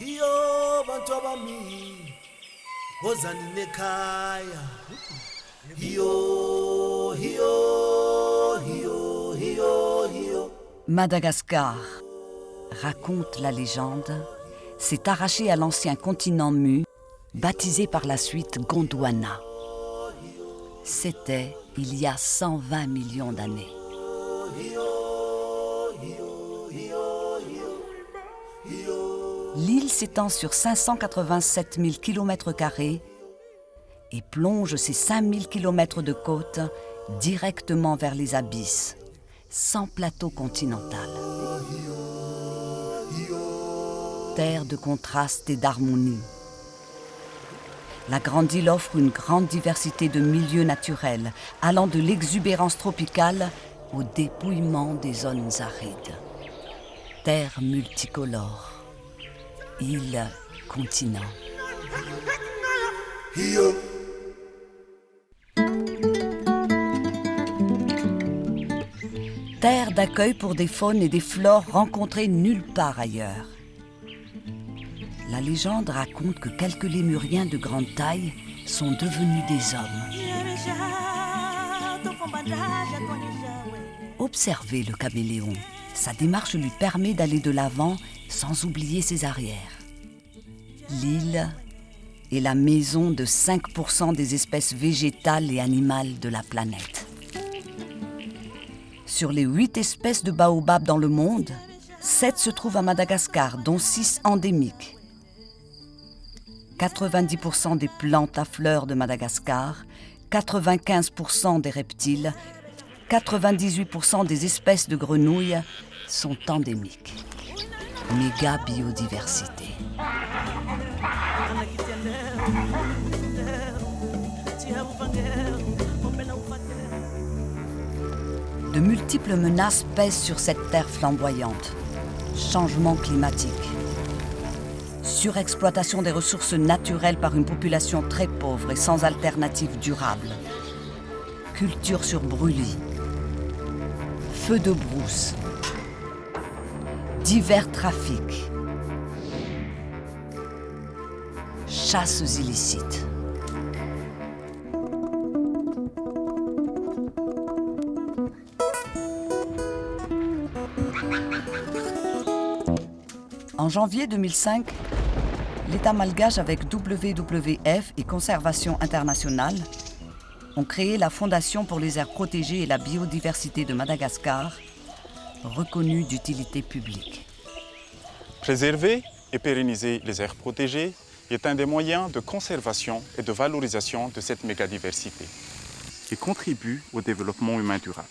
Hiyo bantu abami wozani nekhaya. Hiyo hiyo hiyo hiyo hiyo. Madagascar, raconte la légende, s'est arraché à l'ancien continent mu, baptisé par la suite Gondwana. C'était il y a 120 millions d'années. L'île s'étend sur 587 000 km² et plonge ses 5 000 km de côte directement vers les abysses, sans plateau continental. Terre de contraste et d'harmonie. La grande île offre une grande diversité de milieux naturels, allant de l'exubérance tropicale au dépouillement des zones arides. Terre multicolore. Île, continent. Terre d'accueil pour des faunes et des flores rencontrées nulle part ailleurs. La légende raconte que quelques lémuriens de grande taille sont devenus des hommes. Observez le caméléon. Sa démarche lui permet d'aller de l'avant sans oublier ses arrières. L'île est la maison de 5% des espèces végétales et animales de la planète. Sur les 8 espèces de baobab dans le monde, 7 se trouvent à Madagascar, dont 6 endémiques. 90% des plantes à fleurs de Madagascar, 95% des reptiles, 98% des espèces de grenouilles sont endémiques. Méga biodiversité. De multiples menaces pèsent sur cette terre flamboyante. Changement climatique. Surexploitation des ressources naturelles par une population très pauvre et sans alternative durable. Culture sur brûlis. Feux de brousse. Divers trafics. Chasses illicites. En janvier 2005, l'État malgache avec WWF et Conservation Internationale ont créé la Fondation pour les aires protégées et la biodiversité de Madagascar, reconnue d'utilité publique. Préserver et pérenniser les aires protégées est un des moyens de conservation et de valorisation de cette mégadiversité qui contribue au développement humain durable.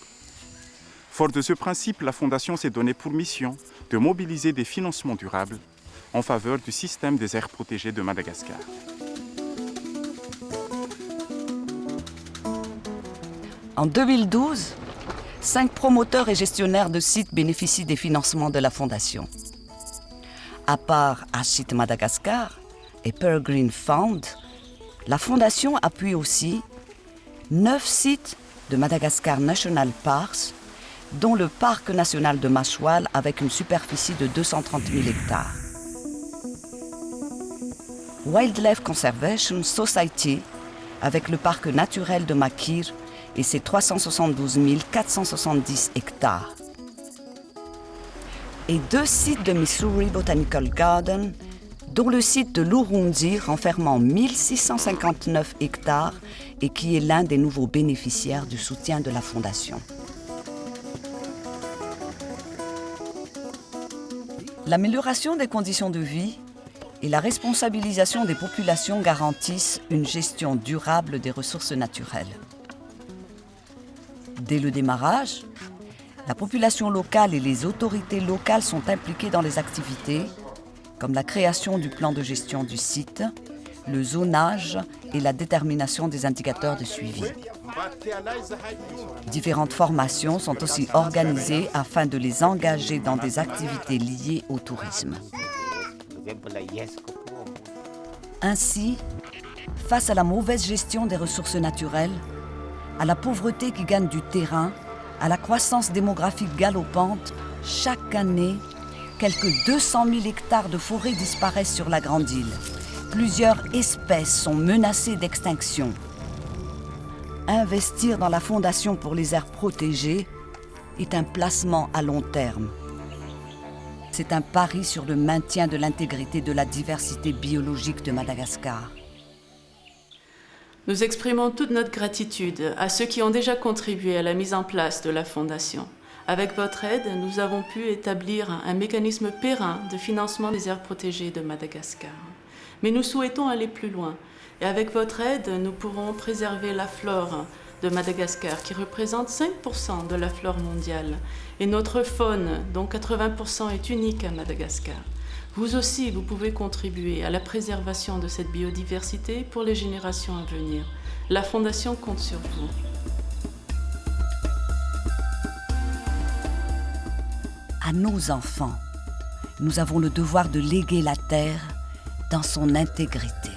Fort de ce principe, la Fondation s'est donnée pour mission de mobiliser des financements durables en faveur du système des aires protégées de Madagascar. En 2012, 5 promoteurs et gestionnaires de sites bénéficient des financements de la Fondation. À part Ashit Madagascar et Peregrine Fund, la Fondation appuie aussi 9 sites de Madagascar National Parks, dont le parc national de Mashwal avec une superficie de 230 000 hectares. Wildlife Conservation Society avec le parc naturel de Makir et ses 372 470 hectares. Et 2 sites de Missouri Botanical Garden, dont le site de l'Urunzi renfermant 1659 hectares et qui est l'un des nouveaux bénéficiaires du soutien de la Fondation. L'amélioration des conditions de vie et la responsabilisation des populations garantissent une gestion durable des ressources naturelles. Dès le démarrage, la population locale et les autorités locales sont impliquées dans les activités comme la création du plan de gestion du site, le zonage et la détermination des indicateurs de suivi. Différentes formations sont aussi organisées afin de les engager dans des activités liées au tourisme. Ainsi, face à la mauvaise gestion des ressources naturelles, à la pauvreté qui gagne du terrain, à la croissance démographique galopante, chaque année, quelques 200 000 hectares de forêt disparaissent sur la Grande Île. Plusieurs espèces sont menacées d'extinction. Investir dans la Fondation pour les aires protégées est un placement à long terme. C'est un pari sur le maintien de l'intégrité de la diversité biologique de Madagascar. Nous exprimons toute notre gratitude à ceux qui ont déjà contribué à la mise en place de la Fondation. Avec votre aide, nous avons pu établir un mécanisme périn de financement des aires protégées de Madagascar. Mais nous souhaitons aller plus loin. Et avec votre aide, nous pourrons préserver la flore de Madagascar, qui représente 5% de la flore mondiale, et notre faune, dont 80% est unique à Madagascar. Vous aussi, vous pouvez contribuer à la préservation de cette biodiversité pour les générations à venir. La Fondation compte sur vous. À nos enfants, nous avons le devoir de léguer la terre dans son intégrité.